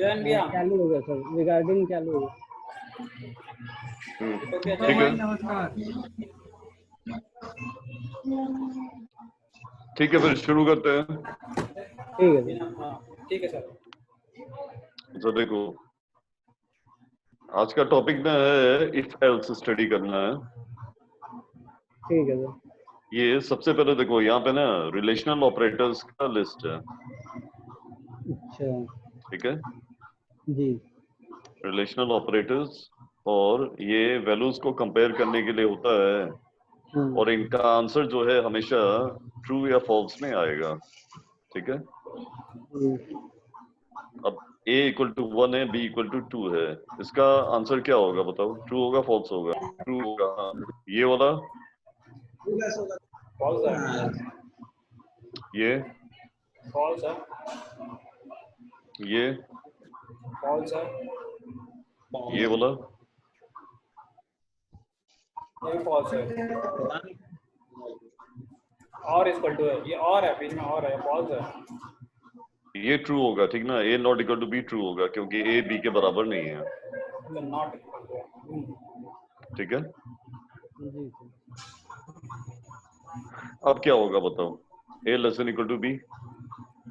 Join किया चालू हो गया सर, रिगार्डिंग चालू हो गया। ठीक है नमस्कार। ठीक है, फिर शुरू करते हैं। ठीक है सर। ठीक है सर। तो देखो, आज का टॉपिक ना है इफ एल्स स्टडी करना है। ठीक है सर। ये सबसे पहले देखो, यहाँ पे ना रिलेशनल ऑपरेटर्स का लिस्ट है। अच्छा ठीक है, जी। रिलेशनल ऑपरेटर्स, और ये वैल्यूज को कंपेयर करने के लिए होता है, और इनका आंसर जो है हमेशा ट्रू या फॉल्स में आएगा। ठीक है, अब a इक्वल टू 1 है, b इक्वल टू 2 है, इसका आंसर क्या होगा बताओ? ट्रू होगा फॉल्स होगा? ट्रू होगा। ये वाला फॉल्स है। ये फॉल्स है। ये फॉल्स है। ये वाला ये भी फॉल्स है। और इक्वल टू है, ये और है, बीच में और है, फॉल्स है। ये ट्रू होगा, ठीक ना? a not equal to b true होगा, क्योंकि a b के बराबर नहीं है। Not equal to. ठीक है, जी सर। अब क्या होगा बताओ? a less than equal to b,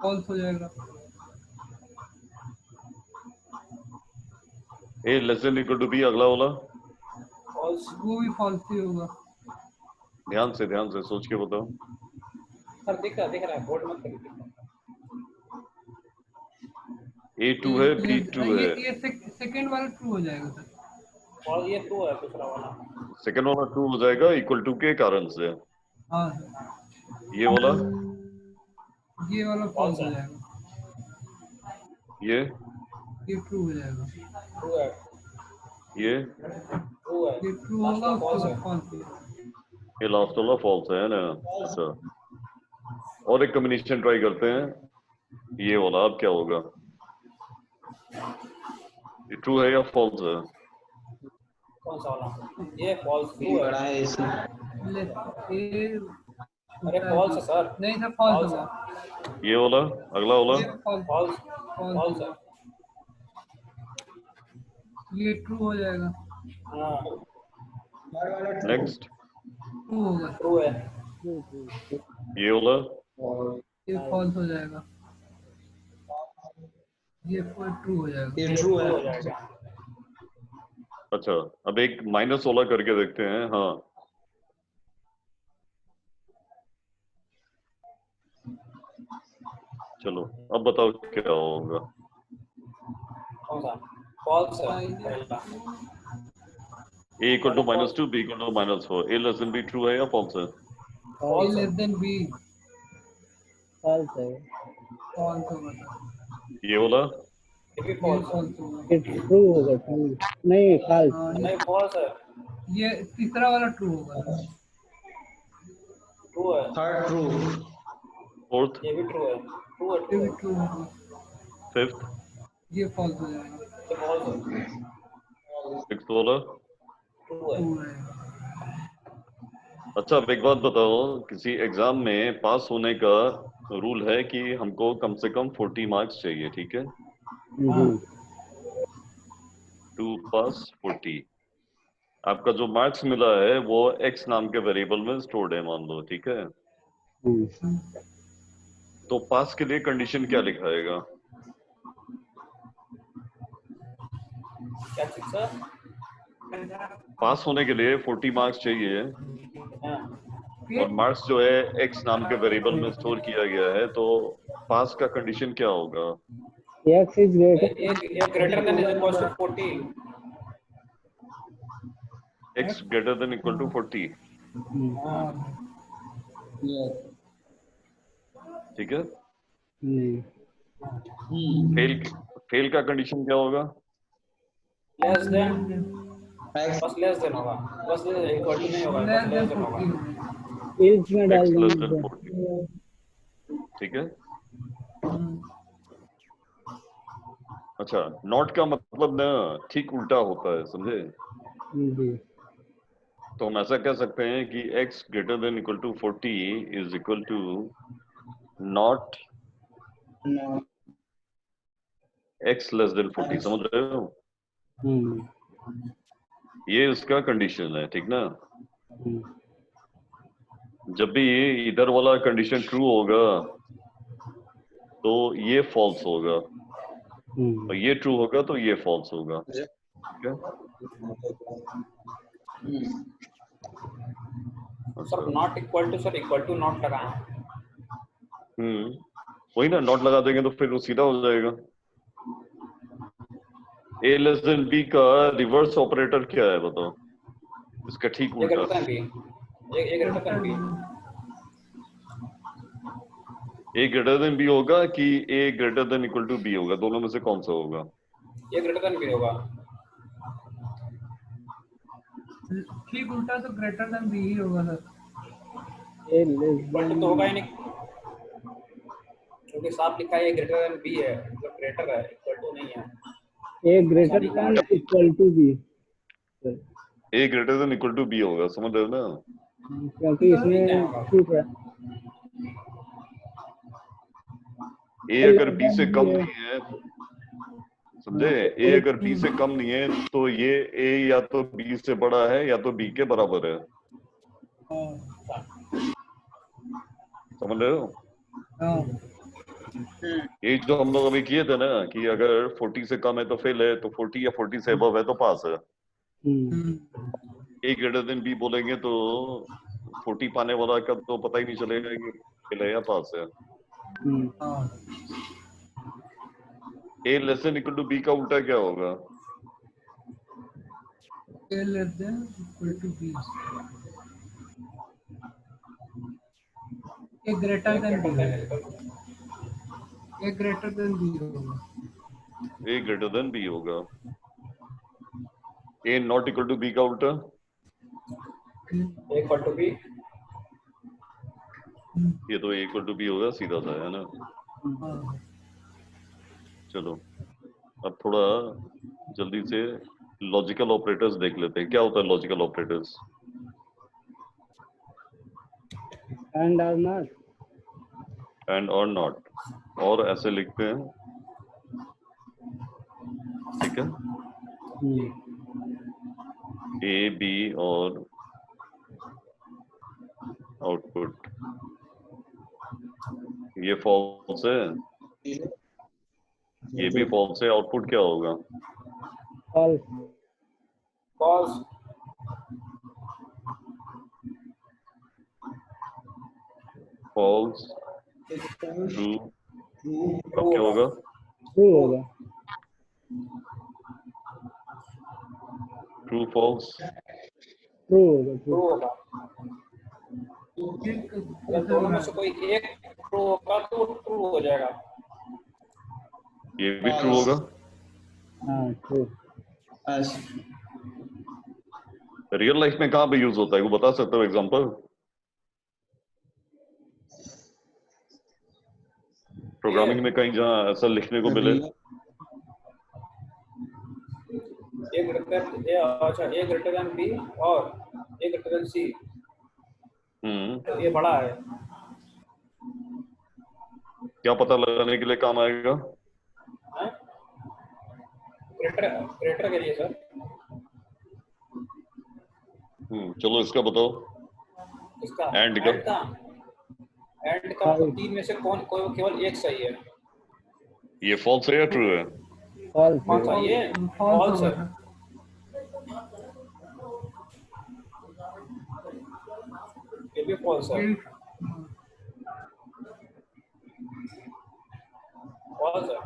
false हो जाएगा। a less than equal to b, अगला वाला फॉल्स। वो भी फॉल्स ही होगा। ध्यान से सोच के बताओ। सर दिख रहा है, बोर्ड मत करिए। a 2 है, b 2 है। ये सेकंड वाला ट्रू हो जाएगा सर। और ये ट्रू है, दूसरा वाला। सेकंड वाला ट्रू हो जाएगा इक्वल टू के कारण से। हाँ ये वाला फॉल्स हो जाएगा। ये ट्रू हो जाएगा। ट्रू है। ये ट्रू है। ये ट्रू होगा, फॉल्स है। फॉल्स। ये लास्ट वाला फॉल्स है ना? अच्छा, और एक कॉम्बिनेशन ट्राई करते हैं, ये वाला। अब क्या होगा? ये ट्रू है या फॉल्स है? कौन सा वाला? ये फॉल्स ट्रू है। बड़ा है इसमें। अरे फॉल्स है सर। नहीं सर, फॉल्स होगा। ये वाला, अगला वाला फॉल्स। फॉल्स है। ये ट्रू हो जाएगा। हाँ, नेक्स्ट, ट्रू होगा। ट्रू है। ये वाला ये फॉल्स हो जाएगा। ये ट्रू हो जाएगा। ये ट्रू है। हो जाएगा। अच्छा, अब एक माइनस वाला करके देखते हैं। हाँ, चलो अब बताओ क्या होगा? कौन सा? फॉल्स है। a equal to -2, b equal to -4, a less than b true है या फॉल्स है? A less than B false है। फॉल्स होगा। ये वाला ये भी फॉल्स है। फॉल्स होगा। ये ट्रू होगा। ट्रू नहीं, फॉल्स। नहीं, फॉल्स है। ये तीसरा वाला ट्रू होगा। ट्रू है। Third true. फोर्थ, ये भी ट्रू है। ट्रू है। ये ट्रू भी है। ट्रू होगा। फिफ्थ, ये फॉल्स हो जाएगा। ये फॉल्स है। सिक्स्थ वाला। ट्रू है। ट्रू है। अच्छा, अब एक बात बताओ, किसी एग्जाम में पास होने का रूल है कि हमको कम से कम 40 मार्क्स चाहिए, ठीक है? जी। टू पास 40। आपका जो मार्क्स मिला है वो x नाम के वेरिएबल में स्टोर्ड है, मान लो, ठीक है? तो पास के लिए कंडीशन क्या लिखाएगा? क्या चीज सर? पास होने के लिए 40 मार्क्स चाहिए, हाँ। और मार्क्स जो है x नाम के वेरिएबल में स्टोर किया गया है, तो पास का कंडीशन क्या होगा? x is greater. ये greater than is equal to 40। x greater than equal to 40, ठीक है? फेल का कंडीशन क्या होगा? लेस देन, बस लेस देन होगा, बस इक्वल टू नहीं होगा, बस लेस देन होगा। इल्स में डाल x लेस देन देंगे। 40, ठीक है? अच्छा, नॉट का मतलब ना ठीक उल्टा होता है, समझे? जी। तो हम ऐसा कह सकते हैं कि x greater than equal to 40 is equal to not x less than 40, समझ रहे हो? ये उसका कंडीशन है, ठीक ना? जब भी इधर वाला कंडीशन ट्रू होगा तो ये फॉल्स होगा, और ये ट्रू होगा तो ये फॉल्स होगा, ठीक है? Sir not equal to, sir equal to not लगाएं। वही ना, नॉट लगा देंगे तो फिर वो सीधा हो जाएगा। a लेस देन b का रिवर्स ऑपरेटर क्या है बताओ, इसका ठीक ये उल्टा। ग्रेटर देन बी, ये greater than B. a greater than b होगा कि a greater than equal to b होगा, दोनों में से कौन सा होगा? ये ग्रेटर देन बी होगा। ठीक उल्टा तो ग्रेटर देन बी ही होगा sir. A less equal to तो होगा ही नहीं, क्योंकि साफ लिखा है ग्रेटर देन बी है, मतलब ग्रेटर है, इक्वल टू नहीं है। A greater than equal to B, a greater than equal to b होगा, समझ रहे हो ना? क्योंकि इसमें छूट है। a अगर b से कम नहीं है, समझे? a अगर b से कम नहीं है तो ये a या तो b से बड़ा है या तो b के बराबर है, समझ रहे हो? ये जो हम लोग अभी किए थे ना कि अगर 40 से कम है तो फेल है, तो 40 या 40 से अबव है तो पास है। a ग्रेटर देन b बोलेंगे तो 40 पाने वाला का तो पता ही नहीं चलेगा कि फेल है या पास है। a less than equal to b का उल्टा क्या होगा? a less than equal to b, a greater than b, a greater than b होगा। a ग्रेटर देन b होगा। a not equal to b का उल्टा? A equal to B. ये तो a इक्वल टू b होगा, सीधा सा है ना? चलो अब थोड़ा जल्दी से लॉजिकल ऑपरेटर्स देख लेते हैं। क्या होता है लॉजिकल ऑपरेटर्स? एंड और नॉट, एंड और नॉट, और ऐसे लिखते हैं, ठीक है? ए बी और आउटपुट, ये फॉल्स है, ये भी फॉल्स है, आउटपुट क्या होगा? False, false. फॉल्स, ट्रू, अब क्या होगा? ट्रू होगा। ट्रू फॉल्स, ट्रू होगा, ट्रू ट्रू। होगा। अगर दोनों में से कोई एक ट्रू होगा तो ट्रू हो जाएगा। ये भी ट्रू होगा। हाँ ट्रू। रियल लाइफ में कहाँ पे यूज होता है वो बता सकते हो एग्जांपल? प्रोग्रामिंग में कहीं जहाँ ऐसा लिखने को मिले? ए ग्रेटर देन बी और ए ग्रेटर देन सी, ये बड़ा है। क्या पता लगाने के लिए काम आएगा? ग्रेटर के लिए सर। चलो इसका बताओ। इसका एंड का? एंड का तीन में से कौन केवल एक सही है। ये फॉल्स है या ट्रू है? फॉल्स कौन सा? ये फॉल्स है। ये भी फॉल्स है। फॉल्स है,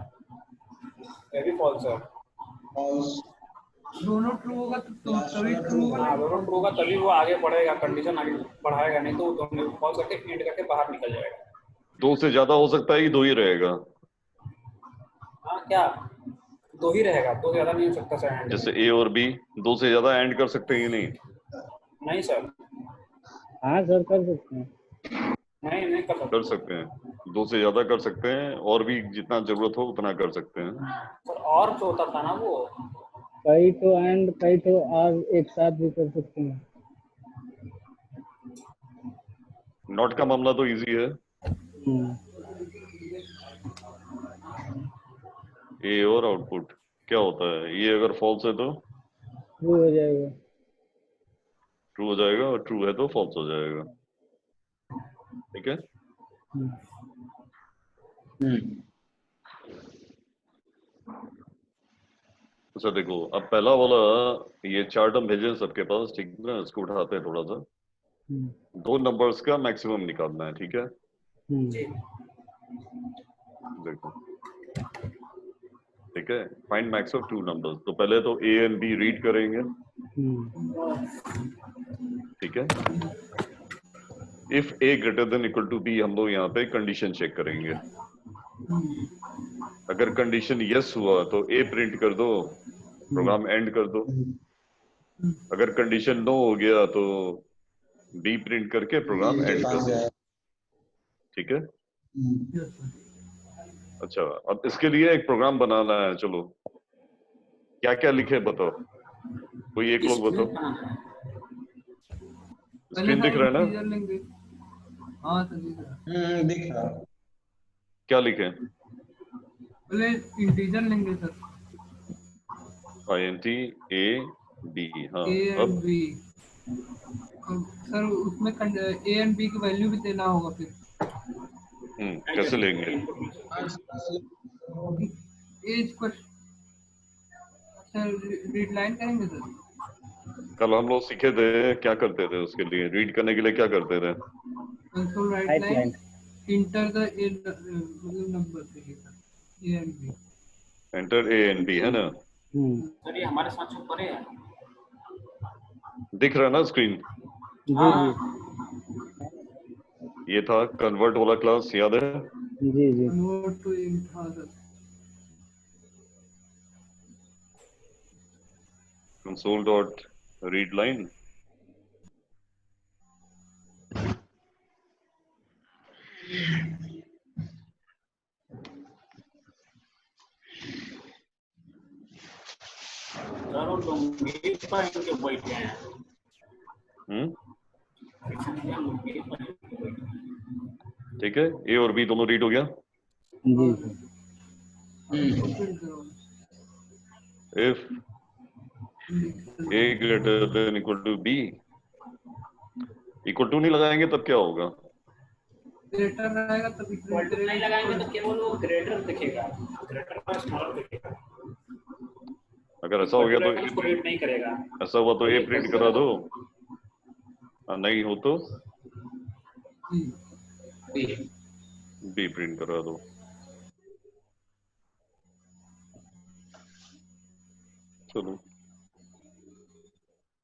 ये भी फॉल्स है। दोनों ट्रू होगा तो तभी ट्रू होगा। हाँ, दोनों ट्रू होगा तभी वो आगे बढ़ेगा, कंडीशन आगे बढ़ाएगा, नहीं तो दोनों फॉल्स करके एंड करके बाहर निकल जाएगा। दो से ज्यादा हो सकता है कि दो ही रहेगा? हाँ क्या, दो ही रहेगा, दो से ज्यादा नहीं हो सकता सर एंड। जैसे ए और बी, दो से ज्यादा एंड कर सकते हैं नहीं? नहीं सर। हाँ सर कर सकते हैं। नहीं कर सकते हैं, दो से ज्यादा कर सकते हैं, और भी जितना जरूरत हो उतना कर सकते हैं। सर और जो होता था ना वो, कई तो एंड कई तो और एक साथ भी कर सकते हैं। नॉट का मामला तो इजी है। ए और आउटपुट क्या होता है, ये अगर फॉल्स है तो ट्रू हो जाएगा। ट्रू हो जाएगा और ट्रू है तो फॉल्स हो जाएगा। ठीक है। अच्छा देखो, अब पहला वाला ये चार्ट हम भेजे हैं सबके पास, ठीक है ना, इसको उठाते हैं थोड़ा सा। दो नंबर्स का मैक्सिमम निकालना है, ठीक है। जी देखो, ठीक है, find max of two numbers. तो पहले तो ए एंड बी रीड करेंगे, ठीक है। If A greater than equal to B, हम लोग यहाँ पे कंडीशन चेक करेंगे। अगर कंडीशन यस हुआ तो ए प्रिंट कर दो, प्रोग्राम एंड कर दो। अगर कंडीशन नो हो गया तो बी प्रिंट करके प्रोग्राम एंड कर दो, ठीक है। अच्छा, अब इसके लिए एक प्रोग्राम बनाना है। चलो, क्या क्या लिखे बताओ, कोई एक लोग बताओ। स्क्रीन दिख रहा है ना? इंटीजर लेंगे। हाँ सर दिख रहा है। दिख रहा। क्या लिखे? पहले इंटीजर लेंगे सर, INT A B। हाँ, ए एंड अब बी। सर उसमें ए एंड बी की वैल्यू भी देना होगा फिर। कैसे लेंगे? एज को सर रीड लाइन करेंगे सर। कल हम लोग सीखे थे, क्या करते थे उसके लिए, रीड करने के लिए क्या करते थे? Console write line enter the मतलब नंबर चाहिए sir, A and B. Enter A and B, है ना? सर ये हमारे साथ ऊपर है। दिख रहा है ना स्क्रीन? ये था कन्वर्ट वाला क्लास, याद है? जी जी। Not to int. हाँ sir. Console dot read line. चारों लुंगी पहन के बैठे हैं। ठीक है, ए और बी दोनों रीड हो गया। जी if A greater than equal to B, equal to नहीं लगाएंगे तब क्या होगा? ग्रेटर रहेगा तब इक्वल नहीं लगाएंगे तो केवल वो ग्रेटर दिखेगा, ग्रेटर का स्मॉलर दिखेगा। अगर ऐसा हो गया तो उसको रीड नहीं करेगा। ऐसा हुआ तो ए प्रिंट करा दो, नहीं हो तो बी प्रिंट करा दो। चलो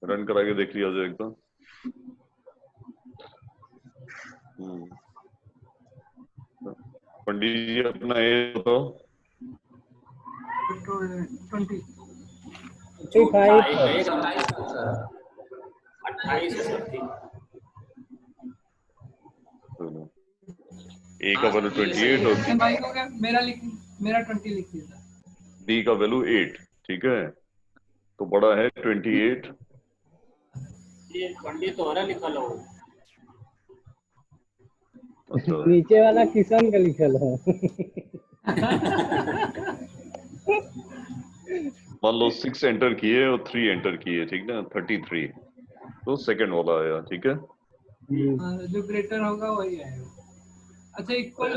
रन करा के देख लिया जाए एक बार। पंडित जी अपना ए बताओ। 20 28 है सर। ए का वैल्यू 28 और भाई को क्या मेरा 20 लिख दिया था। बी का वैल्यू 8, ठीक है। तो बड़ा है 28। ये पंडित तो हरा लिखा लो। अच्छा, नीचे वाला किसान का लिखल है। मान लो 6 एंटर किए और 3 एंटर किए, ठीक ना, 33। तो सेकंड वाला आया, ठीक है। जो ग्रेटर होगा वही आएगा। अच्छा इक्वल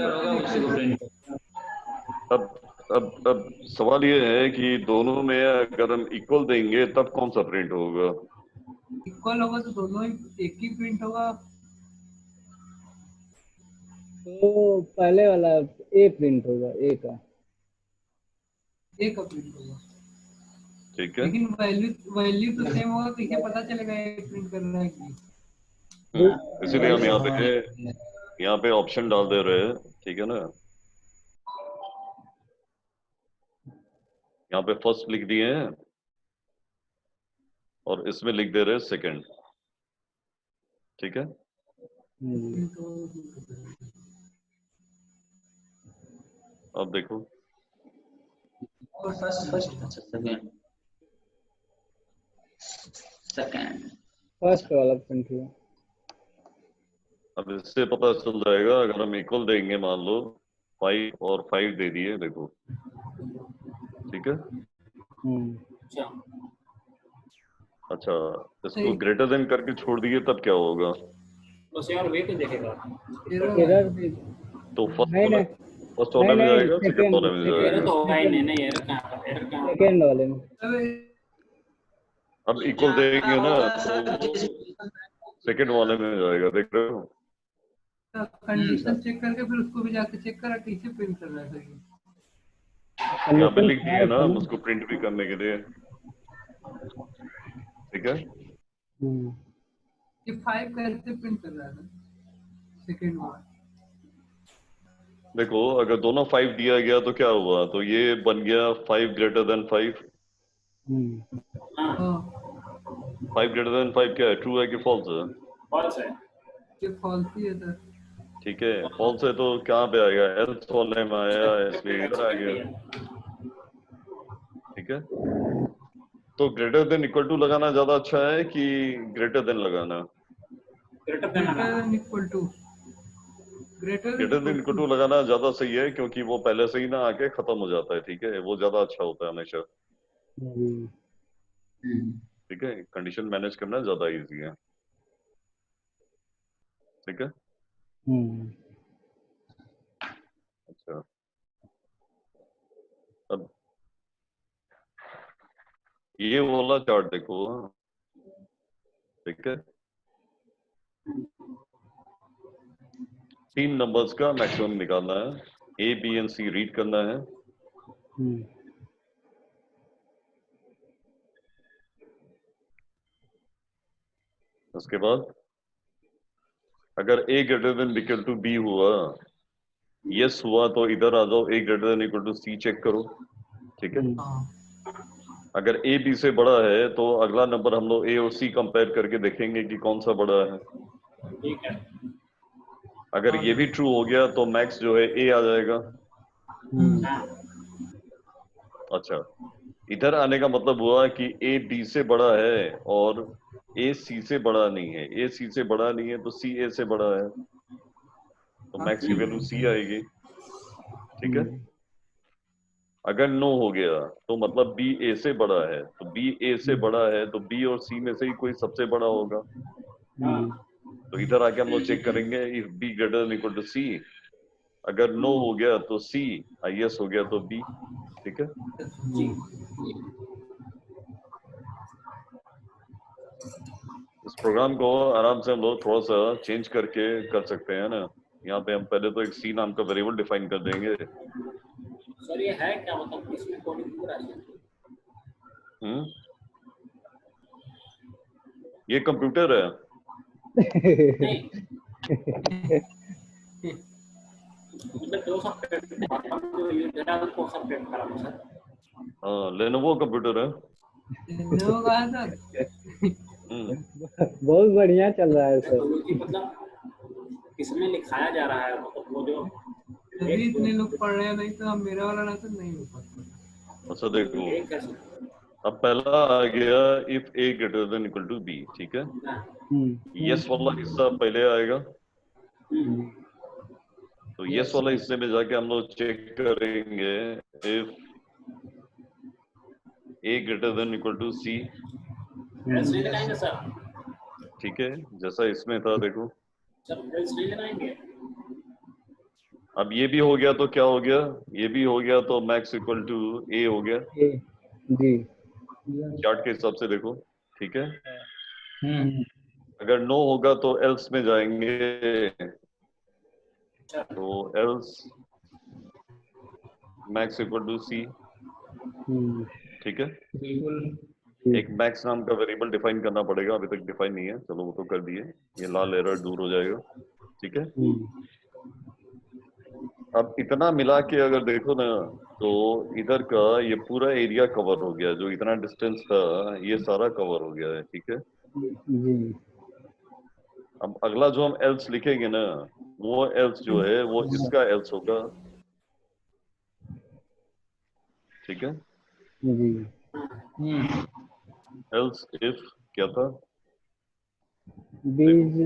अब सवाल ये है कि दोनों में अगर हम इक्वल देंगे तब कौन सा प्रिंट होगा? इक्वल होगा तो दोनों एक ही प्रिंट होगा। तो पहले वाला ए प्रिंट होगा, ए का प्रिंट होगा, ठीक है। लेकिन वैल्यू तो सेम होगा, तो ये पता चलेगा ये प्रिंट कर रहा है कि। इसीलिए हम यहाँ पे ऑप्शन डाल दे रहे हैं, ठीक है ना। यहाँ पे फर्स्ट लिख दिए हैं और इसमें लिख दे रहे हैं सेकंड, ठीक है। अब देखो, फर्स्ट वाला प्रिंट हुआ। अब इससे पता चल जाएगा, अगर हम इक्वल देंगे, मान लो 5 और 5 दे दिए, देखो ठीक है। अच्छा अच्छा, इसको ग्रेटर देन करके छोड़ दिए तब क्या होगा? बस यार वे तो देखेगा। एरर तो नहीं फर्स्ट वाले में जाएगा, सेकंड वाले में एरर जाएगा। तो होगा ही नहीं, नहीं एरर कहाँ पर, एरर कहाँ पर? सेकेंड वाले में। अब इक्वल देंगे ना तो सेकंड वाले में जाएगा, देख रहे हो? कंडीशन चेक करके फिर उसको भी जाके चेक करा, कैसे प्रिंट कर रहा है सर ये? यहाँ पे कंडीशन लिख दिए ना हम उसको प्रिंट भी करने के लिए, ठीक है। ये 5 कैसे प्रिंट कर रहा है सेकंड वाला? देखो अगर दोनों 5 दिया गया तो क्या हुआ, तो ये बन गया 5 ग्रेटर देन 5। हाँ 5 ग्रेटर देन 5 क्या है, ट्रू है कि फॉल्स है? फॉल्स है। ये फॉल्स ही है सर। ठीक है, फॉल्स है तो कहाँ पे आएगा, एल्स वाले में आया, इसलिए इधर आ गया, ठीक है। तो ग्रेटर देन इक्वल टू लगाना ज्यादा अच्छा है कि ग्रेटर देन लगाना? Greater than equal to, greater greater than equal to लगाना ज्यादा सही है, क्योंकि वो पहले से ही ना आके खत्म हो जाता है, ठीक है। वो ज्यादा अच्छा होता है हमेशा, ठीक है। कंडीशन मैनेज करना ज्यादा इजी है, ठीक है। अच्छा, अब ये वाला चार्ट देखो, ठीक है। 3 नंबर्स का मैक्सिमम निकालना है, A B and C read करना है। उसके बाद अगर A greater than equal to B हुआ, यस हुआ, तो इधर आ जाओ, A greater than equal to C check करो, ठीक है। अगर ए बी से बड़ा है तो अगला नंबर हम लोग ए और सी कंपेयर करके देखेंगे कि कौन सा बड़ा है, ठीक है। अगर ये भी ट्रू हो गया तो मैक्स जो है ए आ जाएगा। अच्छा, इधर आने का मतलब हुआ कि ए बी से बड़ा है और ए सी से बड़ा नहीं है, ए सी से बड़ा नहीं है तो सी ए से बड़ा है, तो मैक्स की वैल्यू सी आएगी, ठीक है। अगर नो हो गया तो मतलब बी ए से बड़ा है, तो बी ए से बड़ा है तो बी और सी में से ही कोई सबसे बड़ा होगा। तो इधर आके हम लोग चेक करेंगे if B greater than equal to C, अगर नो हो गया तो सी, यस हो गया तो बी, ठीक है। इस प्रोग्राम को आराम से हम लोग थोड़ा सा चेंज करके कर सकते हैं ना। यहाँ पे हम पहले तो एक सी नाम का वेरिएबल डिफाइन कर देंगे। सर ये है क्या, मतलब इसमें कोडिंग पूरा है? ये कंप्यूटर है। नहीं मतलब जो सब जो यूजर है उनको सब पेट करा सर। हाँ, लेनोवो कंप्यूटर है। नो कहा सर। बहुत बढ़िया चल रहा है सर। मतलब इसमें लिखाया जा रहा है, मतलब वो जो अभी इतने लोग पढ़ रहे हैं, नहीं तो हम मेरा वाला ना तो नहीं हो पाता। अच्छा देखो, अब पहला आ गया if A greater than equal to B, ठीक है। यस वाला हिस्सा पहले आएगा, तो यस वाला हिस्से में जाके हम लोग चेक करेंगे if A greater than equal to C, ठीक है, जैसा इसमें था देखो। अब ये भी हो गया तो क्या हो गया, ये भी हो गया तो मैक्स इक्वल टू ए हो गया जी चार्ट के हिसाब से देखो, ठीक है। अगर नो होगा तो एल्स में जाएंगे, तो else max equal to C, ठीक है। एक मैक्स नाम का वेरिएबल डिफाइन करना पड़ेगा, अभी तक डिफाइन नहीं है, चलो वो तो कर दिए, ये लाल एरर दूर हो जाएगा, ठीक है। अब इतना मिला के अगर देखो ना तो इधर का ये पूरा एरिया कवर हो गया, जो इतना डिस्टेंस था ये सारा कवर हो गया है, ठीक है। अब अगला जो हम एल्स लिखेंगे ना, वो एल्स जो है वो इसका एल्स होगा, ठीक है। एल्स इफ क्या था, बीज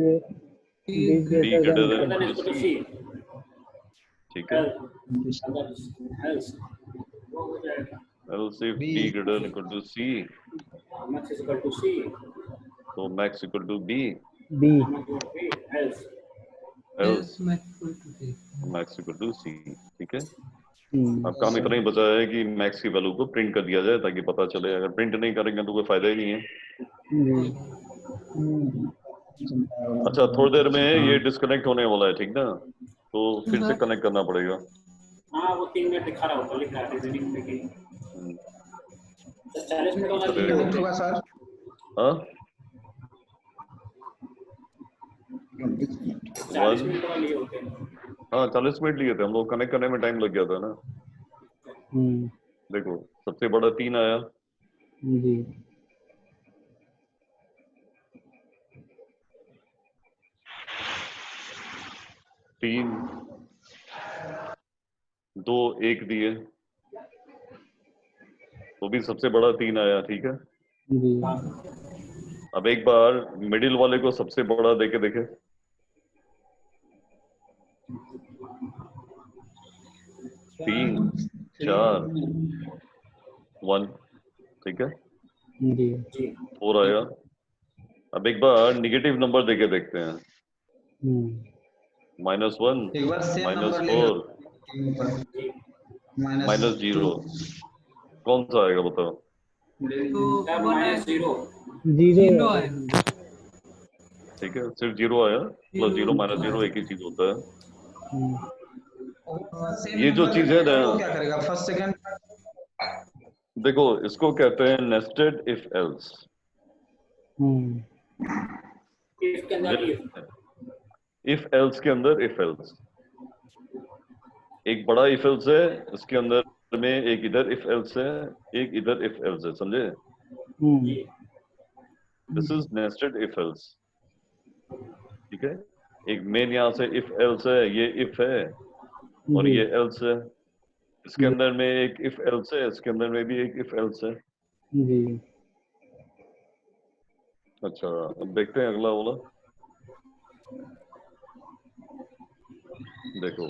बी ग्रेटर देन सी, ठीक है। else if B greater than equal to C, max is equal to C, तो max equal to B, B. else else max equal to C. max equal to C, ठीक है। हम्म, अब काम इतना ही बचा है कि मैक्स की वैल्यू को प्रिंट कर दिया जाए ताकि पता चले। अगर प्रिंट नहीं करेंगे तो कोई फायदा ही नहीं है। जी। अच्छा, थोड़ी देर में ये डिस्कनेक्ट होने वाला है, ठीक ना, तो फिर से कनेक्ट करना पड़ेगा। हाँ वो 3 मिनट दिखा रहा होता, लिख रहा है रीडिंग में कि 40 मिनट वाला लिए होते हैं सर। हाँ 40 मिनट वाला लिए होते हैं। हाँ 40 मिनट लिए थे हम लोग, कनेक्ट करने में टाइम लग गया था ना। देखो सबसे बड़ा 3 आया, जी। 3 2 1 दिए तो भी सबसे बड़ा 3 आया, ठीक है। जी। अब एक बार मिडिल वाले को सबसे बड़ा देके देखे, 3 4 1, ठीक है, जी। 4 आया। अब एक बार निगेटिव नंबर देके देखते हैं, -1 एक बार सेम नंबर -4 माइनस -0, कौन सा आएगा बताओ? तो -0 जीरो आएगा। ठीक है, सिर्फ 0 आया, +0 -0 एक ही चीज होता है। ये जो चीज है ना, क्या करेगा फर्स्ट सेकंड? देखो इसको कहते हैं नेस्टेड इफ एल्स। इसके अंदर इफ एल्स के अंदर इफ एल्स, एक बड़ा इफ एल्स है, इसके अंदर में एक इधर इफ एल्स है, एक इधर इफ एल्स है, समझे? This is nested if else, ठीक है। एक मेन यहाँ से इफ एल्स है, ये इफ है और ये एल्स है, इसके अंदर में एक इफ एल्स है, इसके अंदर में भी एक इफ एल्स है। जी। अच्छा, अब देखते हैं अगला वाला। देखो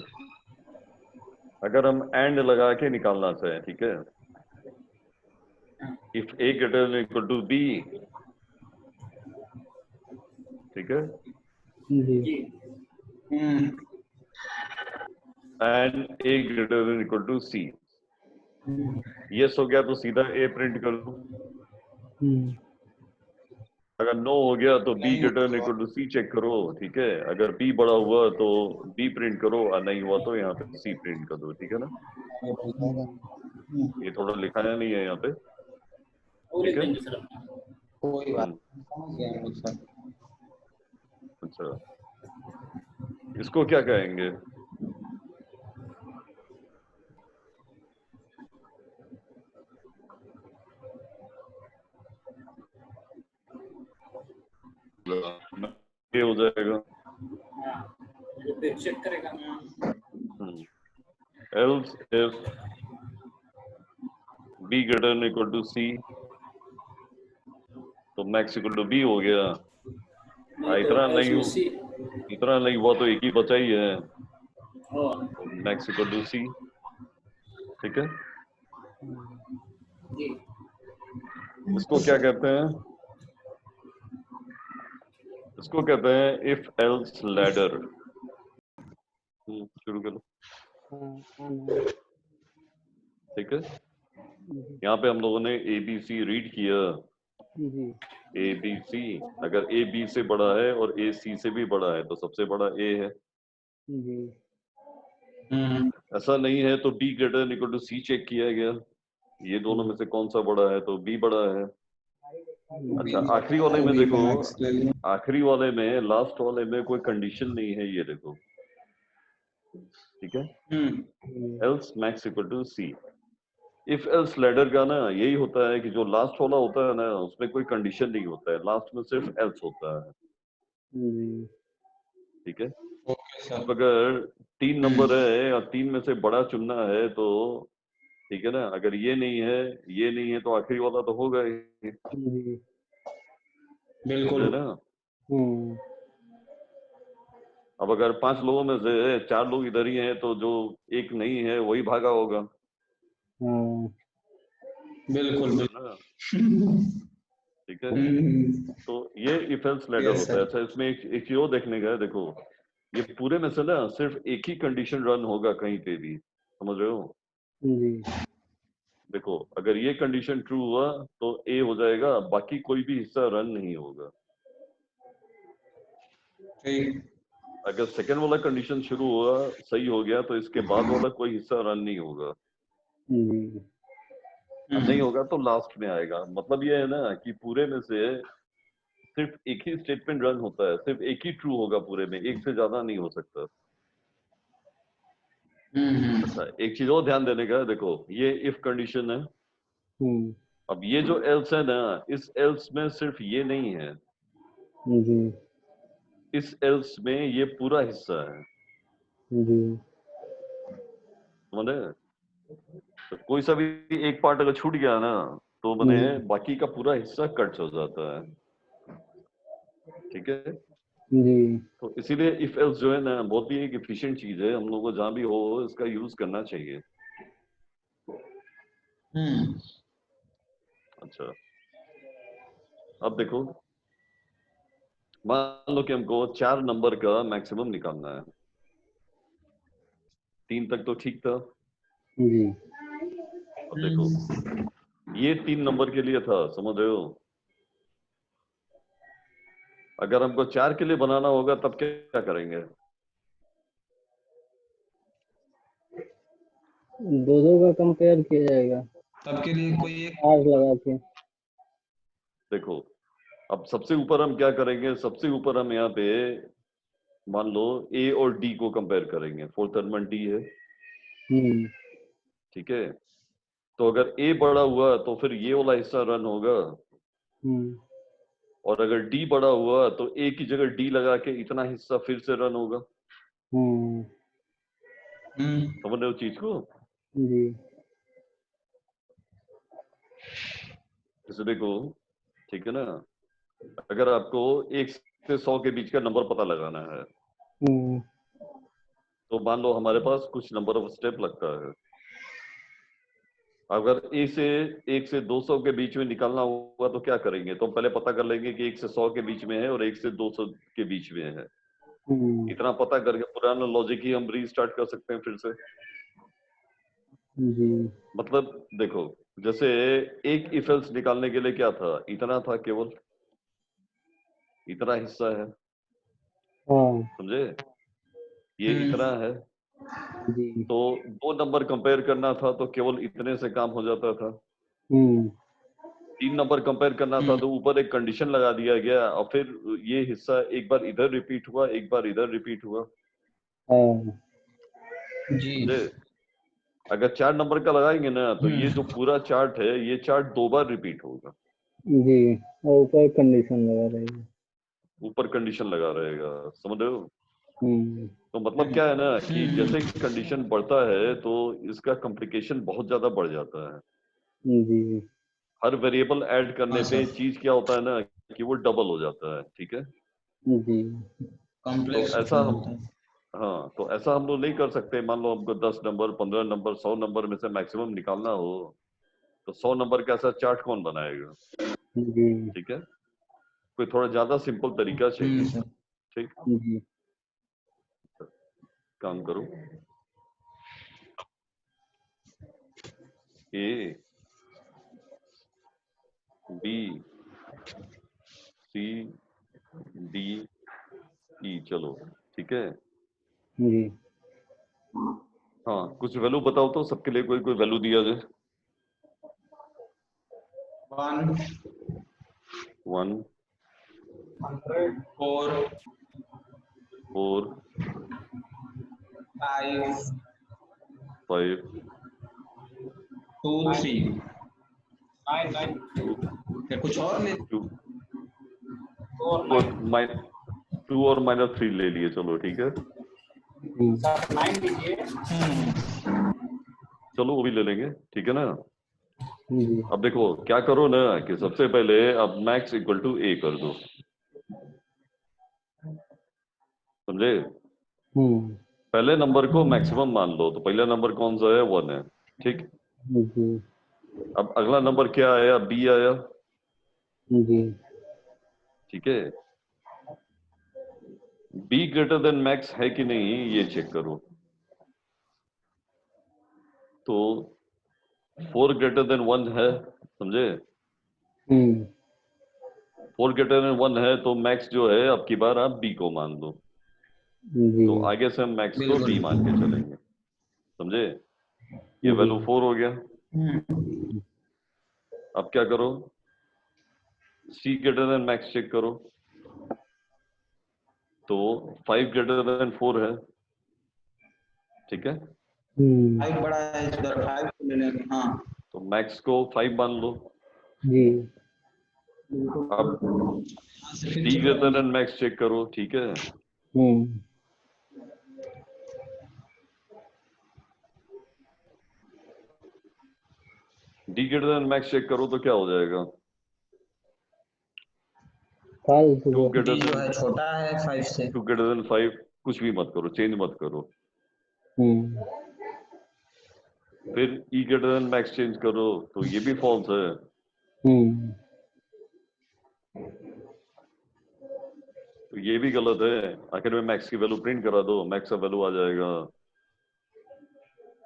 अगर हम एंड लगा के निकालना चाहें, ठीक है, if A greater than equal to B, ठीक है, जी। And A greater than equal to C, yes हो गया तो सीधा ए प्रिंट कर दो। अगर नो हो गया तो B greater than equal to C check करो, ठीक है। अगर बी बड़ा हुआ तो बी प्रिंट करो और नहीं हुआ तो यहाँ पे सी प्रिंट कर दो, ठीक है ना। ये थोड़ा लिखाया नहीं है यहाँ पे, ठीक है। कोई बात नहीं। अच्छा, इसको क्या कहेंगे? ये हो जाएगा चेक करेगा। else if b greater than equal to c, तो max equal to b हो गया। इतना नहीं हुआ तो एक ही बचा ही है, max equal to c, ठीक है। इसको क्या कहते हैं? इसको कहते हैं if else ladder। शुरू करो, ठीक है। यहाँ पे हम लोगों ने ABC रीड किया, ABC, अगर A B से बड़ा है और A C से भी बड़ा है तो सबसे बड़ा A है। ऐसा नहीं है तो B greater than equal to C check किया गया, ये दोनों में से कौन सा बड़ा है तो B बड़ा है। अच्छा, आखिरी वाले में देखो, आखिरी वाले में, लास्ट वाले में कोई कंडीशन नहीं है, ये देखो, ठीक है। else max equal to C, if else ladder का ना यही होता है कि जो लास्ट वाला होता है ना उसमें कोई कंडीशन नहीं होता है, लास्ट में सिर्फ एल्स होता है, ठीक है। अब अगर 3 नंबर है और 3 में से बड़ा चुनना है तो ठीक है ना, अगर ये नहीं है, ये नहीं है तो आखिरी वाला तो होगा ही, बिल्कुल है ना। अब अगर 5 लोगों में से 4 लोग इधर ही हैं तो जो एक नहीं है वही भागा होगा, बिल्कुल है ना? ठीक है, तो ये इफ एल्स लेटर Yes, होता है। sir. अच्छा, इसमें एक चीज और देखने का है। देखो, ये पूरे में से ना सिर्फ एक ही कंडीशन रन होगा कहीं पे भी, समझ रहे हो? जी देखो, अगर ये कंडीशन ट्रू हुआ तो ए हो जाएगा, बाकी कोई भी हिस्सा रन नहीं होगा। ठीक। अगर सेकंड वाला कंडीशन शुरू हुआ, सही हो गया, तो इसके बाद वाला कोई हिस्सा रन नहीं होगा। जी नहीं होगा तो लास्ट में आएगा। मतलब ये है ना कि पूरे में से सिर्फ एक ही स्टेटमेंट रन होता है, सिर्फ एक ही ट्रू होगा पूरे में, एक से ज्यादा नहीं हो सकता। अच्छा, एक चीज और ध्यान देने का है। देखो, ये इफ कंडीशन है। अब ये जो एल्स है ना, इस एल्स में सिर्फ ये नहीं है, जी इस एल्स में ये पूरा हिस्सा है, जी समझे? तो कोई सा भी एक पार्ट अगर छूट गया ना, तो मैंने बाकी का पूरा हिस्सा कट हो जाता है। ठीक है, जी तो इसीलिए इफ एल्स जो है ना, बहुत ही एक एफिशिएंट चीज है। हम लोग को जहां भी हो इसका यूज करना चाहिए। अच्छा, अब देखो, मान लो कि हमको 4 नंबर का मैक्सिमम निकालना है। 3 तक तो ठीक था। जी अब देखो, ये 3 नंबर के लिए था, समझ रहे हो? अगर हमको 4 के लिए बनाना होगा तब क्या करेंगे? दो का कंपेयर किया जाएगा तब के लिए कोई एक आर लगा के। देखो, अब सबसे ऊपर हम क्या करेंगे? सबसे ऊपर हम यहाँ पे मान लो ए और डी को कंपेयर करेंगे। फोर्थ एलिमेंट डी है, ठीक है? तो अगर ए बड़ा हुआ तो फिर ये वाला हिस्सा रन होगा, और अगर डी बड़ा हुआ तो ए की जगह डी लगा के इतना हिस्सा फिर से रन होगा। समझ रहे हो चीज को? जी जैसे देखो, ठीक है ना, अगर आपको 1 से 100 के बीच का नंबर पता लगाना है, तो मान लो हमारे पास कुछ नंबर ऑफ स्टेप लगता है। अगर ए से 1 से 200 के बीच में निकालना होगा तो क्या करेंगे? तो हम पहले पता कर लेंगे कि 1 से 100 के बीच में है और 1 से 200 के बीच में है। इतना पता करके पुराना लॉजिक ही हम रीस्टार्ट कर सकते हैं फिर से। जी मतलब देखो, जैसे एक इफ एल्स निकालने के लिए क्या था? इतना था, केवल इतना हिस्सा है, हाँ समझे? ये इतना है। जी तो 2 नंबर कंपेयर करना था तो केवल इतने से काम हो जाता था। 3 नंबर कंपेयर करना था तो ऊपर एक कंडीशन लगा दिया गया, और फिर ये हिस्सा एक बार इधर रिपीट हुआ, एक बार इधर रिपीट हुआ। हाँ जी समझे? अगर 4 नंबर का लगाएंगे ना, तो ये जो पूरा चार्ट है, ये चार्ट 2 बार रिपीट होगा। जी और ऊपर कंडीशन लगा रहेगी। ऊपर कंडीशन लगा रहेगा, समझ रहे हो? हम्म तो मतलब क्या है ना कि जैसे कंडीशन बढ़ता है तो इसका कॉम्प्लिकेशन बहुत ज्यादा बढ़ जाता है। जी हर वेरिएबल ऐड करने हाँ पे सर चीज क्या होता है ना कि वो डबल हो जाता है। ठीक है, जी तो कॉम्प्लेक्स ऐसा हम होता है। हाँ, तो ऐसा हम लोग नहीं कर सकते। मान लो हमको 10 नंबर, 15 नंबर, 100 नंबर में से मैक्सिमम निकालना हो, तो 100 नंबर का ऐसा चार्ट कौन बनाएगा? जी ठीक है, कोई थोड़ा ज्यादा सिंपल तरीका चाहिए। सर ठीक, जी काम करो। ए, बी, सी, डी, ई, चलो ठीक है। जी हाँ, कुछ वैल्यू बताओ तो सबके लिए कोई कोई वैल्यू दिया जाए। 1 1, 100, 4 4, 5 5, 2 3 9, 9, या कुछ और ले 2 4, और 9, 2 और -3 ले लिए, चलो ठीक है। सर 9 लीजिए। चलो वो भी ले लेंगे, ठीक है ना। जी अब देखो क्या करो ना कि सबसे पहले अब मैक्स इक्वल टू ए कर दो, समझे? पहले नंबर को मैक्सिमम मान लो, तो पहला नंबर कौन सा है? 1 है, ठीक। जी अब अगला नंबर क्या आया? बी आया, जी। ठीक है। बी ग्रेटर देन मैक्स है कि नहीं ये चेक करो। तो 4 ग्रेटर देन 1 है, समझे? 4 ग्रेटर देन 1 है तो मैक्स जो है अब की बार आप बी को मान लो। जी। तो आगे से हम मैक्स को बिल्कुल। बी मान के चलेंगे, समझे? ये जी। वैल्यू 4 हो गया। हम्म, अब क्या करो? सी ग्रेटर देन मैक्स चेक करो। तो 5 ग्रेटर देन 4 है, ठीक है। 5 बड़ा है, इधर 5 को ले लेंगे। हाँ तो मैक्स को 5 मान लो। जी। अब यहाँ से फिर डी चेक ग्रेटर करेंगे। देन मैक्स चेक करो, ठीक है। D greater than max check करो तो क्या हो जाएगा? फॉल्स 2 हुआ। ग्रेटर डी जो देन है छोटा है 5 से। 2 ग्रेटर देन 5, कुछ भी मत करो, चेंज मत करो। फिर ई ग्रेटर देन मैक्स चेंज करो तो ये भी फॉल्स है। तो ये भी गलत है। आखिर में मैक्स की वैल्यू प्रिंट करा दो, मैक्स का वैल्यू आ जाएगा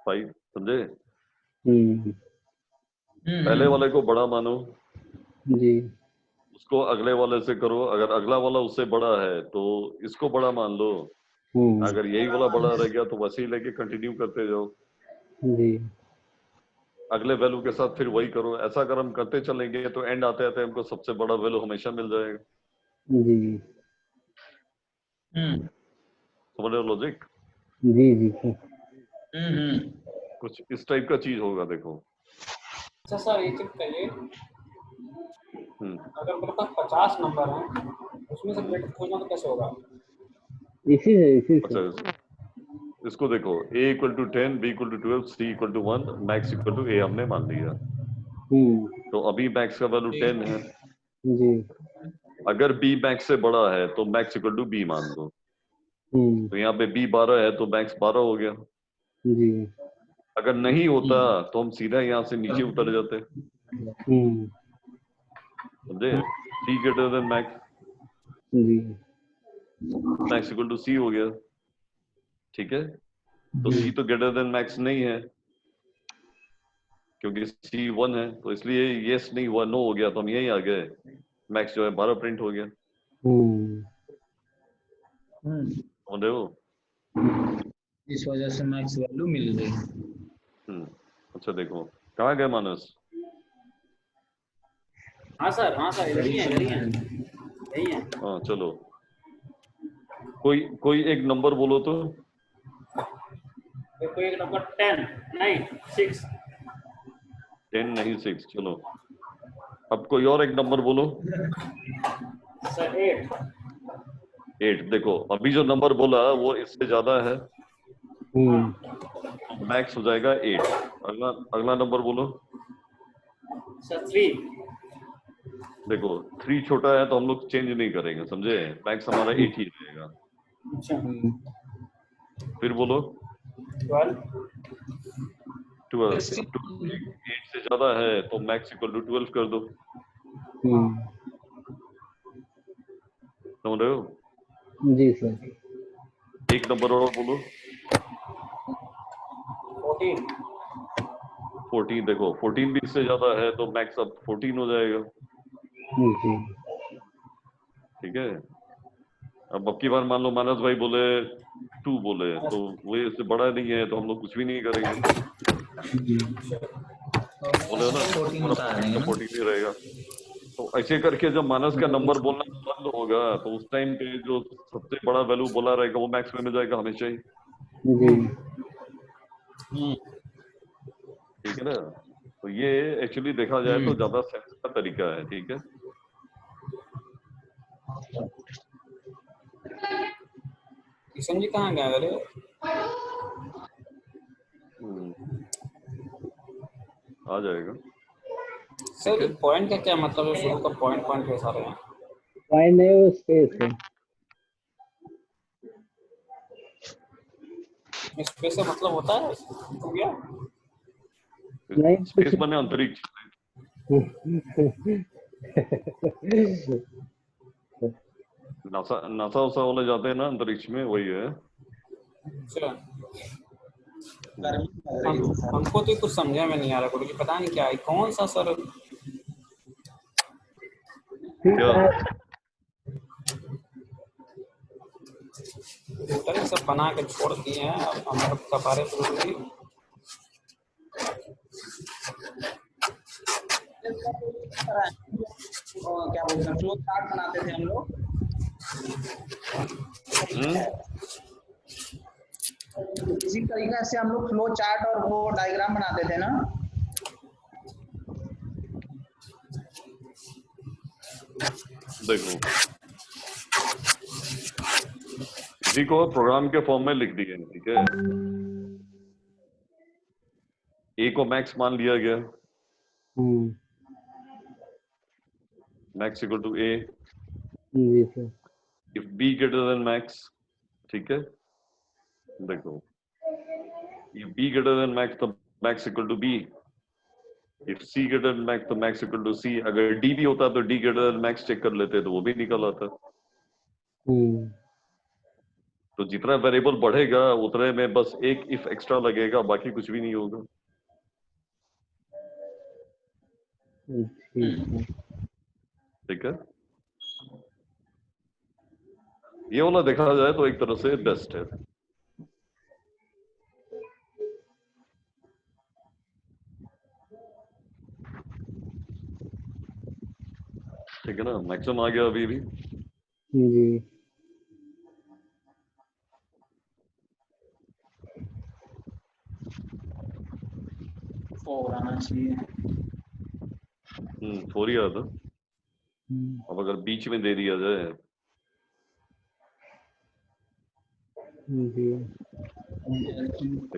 5, समझे? पहले वाले को बड़ा मानो, जी। उसको अगले वाले से करो। अगर अगला वाला उससे बड़ा है तो इसको बड़ा मान लो। अगर यही वाला बड़ा रह गया तो वैसे ही लेके कंटिन्यू करते जाओ, जी। अगले वैल्यू के साथ फिर वही करो। ऐसा अगर हम करते चलेंगे तो एंड आते आते हमको सबसे बड़ा वैल्यू हमेशा मिल जाएगा। जी। समझ रहे हो लॉजिक? जी। जी सर। कुछ इस टाइप का चीज होगा, देखो। अच्छा सर एक चीज कहिए, हम्म, अगर मेरे पास 50 नंबर है उसमें से ग्रेटर खोजना तो कैसे होगा? इसी से अच्छा इसको देखो, a equal to 10, b equal to 12, c equal to 1, max equal to a हमने मान लिया। तो अभी मैक्स का वैल्यू 10 है। जी। अगर b मैक्स से बड़ा है तो मैक्स इक्वल टू b मान दो। तो यहाँ पे b 12 है तो मैक्स 12 हो गया। जी। अगर नहीं होता तो हम सीधा यहाँ से नीचे उतर जाते, समझे? c ग्रेटर देन मैक्स, जी। मैक्स इक्वल टू c हो गया, ठीक है। तो c तो ग्रेटर देन मैक्स नहीं है क्योंकि c 1 है, तो इसलिए यस नहीं हुआ, नो हो गया। तो हम यही आ गए, मैक्स जो है 12 प्रिंट हो गया। समझ रहे हो? इस वजह से मैक्स वैल्यू मिल गई। अच्छा देखो, कहाँ गए मानस? हाँ सर इधर ही है यही है। हाँ चलो, कोई एक नंबर बोलो तो। कोई एक नंबर 10 नहीं 6। 10 नहीं 6, चलो। अब कोई और एक नंबर बोलो। सर 8। देखो अभी जो नंबर बोला वो इससे ज्यादा है, मैक्स हो जाएगा 8। अगला नंबर बोलो। सर 3। देखो 3 छोटा है तो हम लोग चेंज नहीं करेंगे, समझे? मैक्स हमारा 8 ही रहेगा। अच्छा फिर बोलो 12। 12। 8 से ज्यादा है तो मैक्स इक्वल टू 12 कर दो। समझ रहे हो? जी सर। एक नंबर और बोलो। 14। 14। देखो 14 भी इससे ज्यादा है तो मैक्स अब 14 हो जाएगा, जी। ठीक है। अब की बार मान लो मानस भाई बोले 2 बोले तो वो इससे बड़ा नहीं है तो हम लोग कुछ भी नहीं करेंगे, बोले ना 14 ही रहेगा। तो ऐसे करके जब मानस का नंबर बोलना बंद होगा तो उस टाइम पे जो सबसे बड़ा वैल्यू बोला रहेगा वो मैक्स में मिल जाएगा हमेशा ही, जी। ठीक है ना। तो ये एक्चुअली देखा जाए तो ज्यादा सेंस का तरीका है, ठीक है। किशन जी कहाँ गए? अरे आ जाएगा। सर पॉइंट का क्या मतलब है? शुरू का पॉइंट के सारे हैं। पॉइंट नहीं वो स्पेस है। स्पेस का मतलब होता है हो गया नहीं स्पेस माने अंतरिक्ष। नासा नासा उसा वाले जाते हैं ना अंतरिक्ष में, वही है। अच्छा, हमको तो कुछ समझा में नहीं आ रहा, गुरुजी पता नहीं क्या है, कौन सा सर क्या कंप्यूटर सब बना के छोड़ दिए हैं, अब हमारे कपारे गुरुजी। क्या बोलते हैं, फ्लो चार्ट बनाते थे हम लोग। इसी तरीके से हम लोग फ्लो चार्ट और वो डायग्राम बनाते थे ना। देखो, इसी को प्रोग्राम के फॉर्म में लिख दिए, ठीक है। ए को मैक्स मान लिया गया, मैक्स इक्वल टू ए। जी sir. If B greater than max, ठीक है। देखो, if B greater than max तो max equal to B. If C greater than max तो मैक्स इक्वल टू सी। अगर डी भी होता तो D greater than max check कर लेते तो वो भी निकल आता। तो जितना वेरिएबल बढ़ेगा उतने में बस एक इफ एक्स्ट्रा लगेगा, बाकी कुछ भी नहीं होगा। ठीक है, ये वाला देखा जाए तो एक तरह से बेस्ट है। ठीक है ना, मैक्सिमम आ गया अभी भी। जी। फोर आना चाहिए। 4 ही आया था। अब अगर बीच में दे दिया जाए, जी,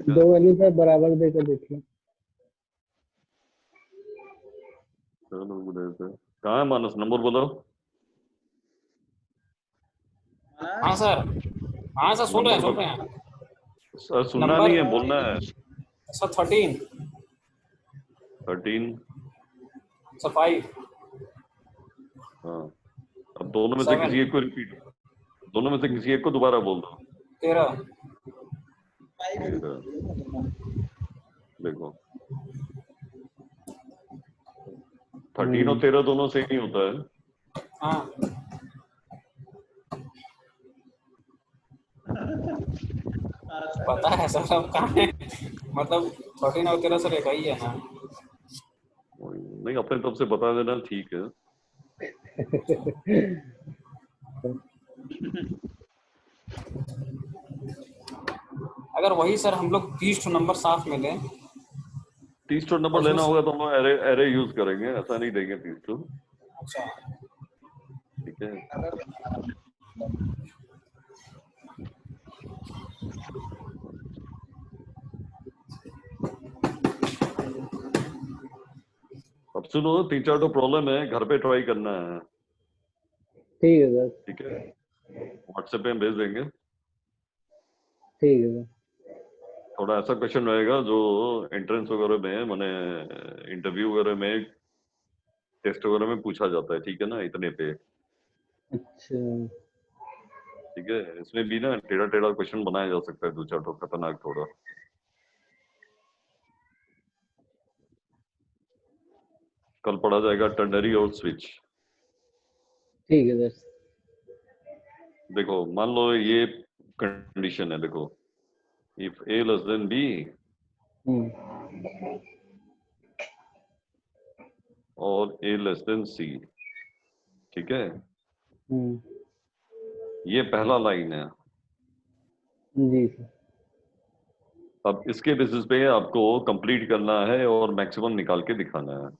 दो वैल्यू पे बराबर देकर देखिए। कहाँ है मानस, नंबर बताओ। हाँ सर, हाँ सर, सुन रहे हैं सर, सुनना नंबर नहीं है, बोलना है। Sir 13 sir 5। हाँ, अब दोनों में से किसी एक को रिपीट, दोनों में से किसी एक को दोबारा बोल दो। 13। देखो, 13 और 13 दोनों सेम ही होता है। हाँ पता है सर, अब कहाँ है, मतलब 13 और 13 सर एक ही है ना। नहीं, अपने तरफ से बता देना, ठीक है। अगर वही सर हम लोग 30 नंबर साथ में लें, 30 नंबर लेना होगा तो हम लोग एरे एरे यूज करेंगे, ऐसा नहीं देंगे 30। अच्छा ठीक है। अब सुनो, 3-4 तो प्रॉब्लम है, घर पे ट्राई करना है। ठीक है सर। ठीक है, व्हाट्सएप पे हम भेज देंगे। ठीक है सर। थोड़ा ऐसा क्वेश्चन रहेगा जो एंट्रेंस वगैरह में, माने इंटरव्यू वगैरह में, टेस्ट वगैरह में पूछा जाता है, ठीक है ना, इतने पे। अच्छा। ठीक है, इसमें भी ना टेढ़ा टेढ़ा क्वेश्चन बनाया जा सकता है, 2-4 तो खतरनाक थोड़ा। कल पढ़ा जाएगा टर्नरी और स्विच। ठीक है सर। देखो, मान लो ये कंडीशन है, देखो, if A less than B और ए लेस देन सी, ठीक है, ये पहला लाइन है। जी सर। अब इसके बेसिस पे आपको कंप्लीट करना है और मैक्सिमम निकाल के दिखाना है।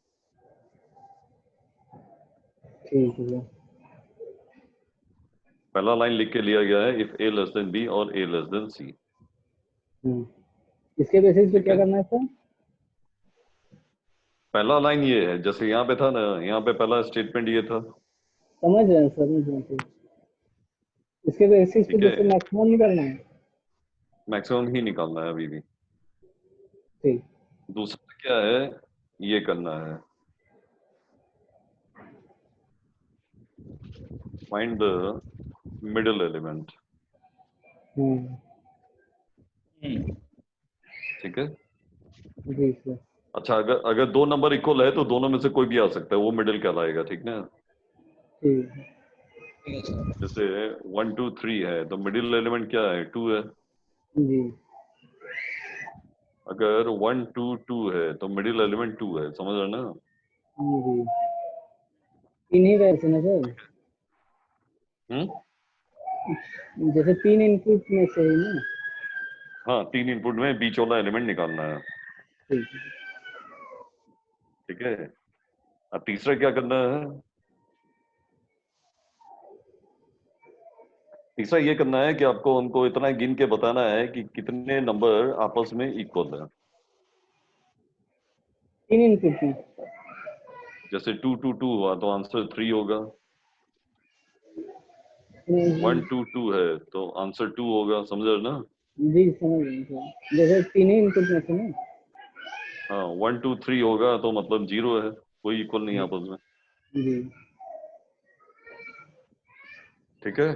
ठीक है सर। पहला लाइन लिख के लिया गया है, if A less than B और ए लेस देन सी। इसके बेसिस पे क्या करना है सर? पहला लाइन ये है, जैसे यहाँ पे था ना, यहाँ पे पहला स्टेटमेंट ये था। समझ रहे हैं सर, समझ रहे हैं। इसके बेसिस पे जैसे मैक्सिमम निकालना है, मैक्सिमम ही निकालना है अभी भी। ठीक। दूसरा क्या है, ये करना है, फाइंड द मिडिल एलिमेंट। ठीक है। जी सर। अच्छा, अगर अगर दो नंबर इक्वल है तो दोनों में से कोई भी आ सकता है, वो मिडिल कहलाएगा। ठीक ना। ठीक है। जैसे 1 2 3 है तो मिडिल एलिमेंट क्या है, 2 है। जी अगर 1 2 2 है तो मिडिल एलिमेंट 2 है, समझ रहे ना। जी, इन्हीं वैसे ना सर, जैसे 3 इनपुट में से ही ना। हाँ, 3 इनपुट में बीच वाला एलिमेंट निकालना है। ठीक है। ठीक है। अब तीसरा क्या करना है, तीसरा ये करना है कि आपको हमको इतना गिन के बताना है कि कितने नंबर आपस में इक्वल है। 3 इनपुट में। जैसे 2 2 2 हुआ तो आंसर 3 होगा। 1 2 2 है तो आंसर 2 होगा, समझ रहे ना। जी समझ गए सर, जैसे 3 ही इनपुट में से ना। हाँ, 1 2 3 होगा तो मतलब 0 है, कोई इक्वल नहीं है आपस में। जी। ठीक है।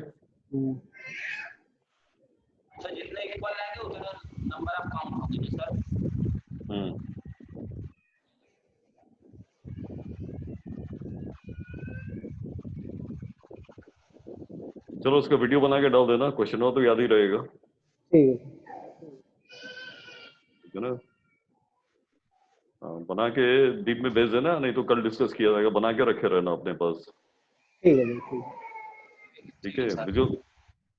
सर जितने इक्वल रहेंगे उतना नंबर आप काउंट करोगे सर। चलो उसका वीडियो बना के डाल देना, क्वेश्चन हो तो याद ही रहेगा। ठीक है। ठीक है ना। हाँ, बना के दीप में भेज देना, नहीं तो कल डिस्कस किया जाएगा, बना के रखे रहना अपने पास। ठीक है जी, ठीक है। ठीक है। विजुअल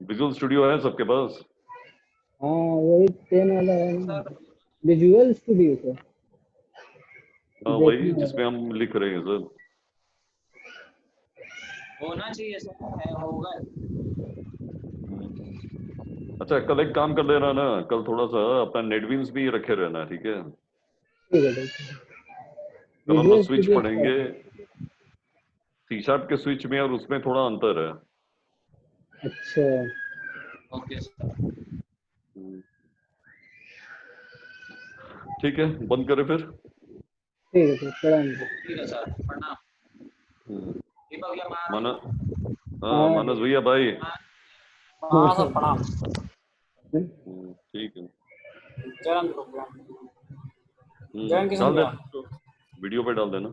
विजुअल स्टूडियो है सबके पास। हाँ वही 10 वाला है ना, विजुअल स्टूडियो सर। हाँ, वही देखना जिसमें है। हम लिख रहे हैं सर। होना चाहिए सर, है होगा। अच्छा, कल एक काम कर लेना ना, कल थोड़ा सा अपना नेटबीन्स भी रखे रहना। ठीक है। ठीक है ठीक है। कल हम लोग विजुअल स्विच स्टूडियो पढ़ेंगे, सी शार्प के स्विच में और उसमें थोड़ा अंतर है। अच्छा। Okay sir. ठीक है, बंद करें फिर। ठीक है सर, प्रणाम सर। ठीक है सर, प्रणाम। दीपक भैया माना, बाय। हाँ मानस भैया भाई। हाँ सर, प्रणाम। ठीक है। जयंत प्रोग्राम। जयंत किशन डाल भैया। देना, वीडियो पे डाल देना।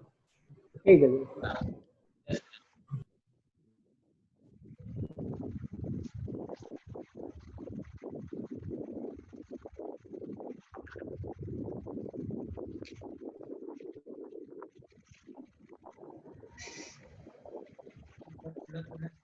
ठीक है जी। Gracias.